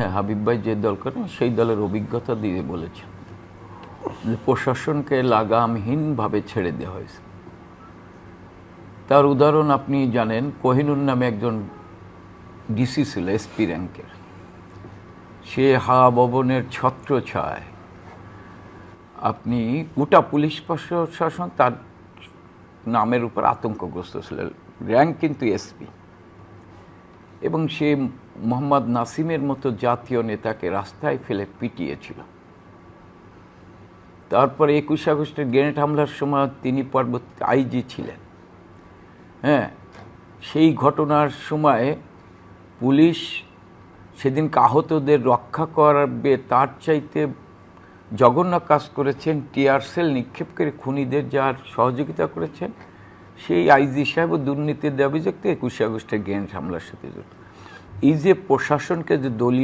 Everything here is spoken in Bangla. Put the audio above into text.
হ্যাঁ, হাবিব ভাই যে দল করেন সেই দলের অভিজ্ঞতা দিয়ে বলেছেন যে প্রশাসনকে লাগামহীনভাবে ছেড়ে দেওয়া হয়েছে। তার উদাহরণ আপনি জানেন, কোহিনুর নামে একজন ডিসি ছিল এসপি র্যাঙ্কের। সে হাওয়া ভবনের ছত্রছায়ায় আপনি গোটা পুলিশ প্রশাসন তার নামের উপর আতঙ্কগ্রস্ত ছিল, র্যাঙ্ক কিন্তু এসপি। এবং সে মোহাম্মদ নাসিমের মতো জাতীয় নেতাকে রাস্তায় ফেলে পিটিয়েছিল। তারপরে 21 আগস্টের গ্রেনেড হামলার সময় তিনি পরবর্তী আইজি ছিলেন। হ্যাঁ, সেই ঘটনার সময় পুলিশ সেদিন আহতদের রক্ষা করবে তার চাইতে জঘন্য কাজ করেছেন, টিয়ার সেল নিক্ষেপ করে খুনিদের যার সহযোগিতা করেছেন সেই আইজি সাহেব দুর্নীতির অভিযুক্ত 21 আগস্টের গ্রেনেড হামলার সাথে জড়িত। এই যে প্রশাসনকে যে দলীয়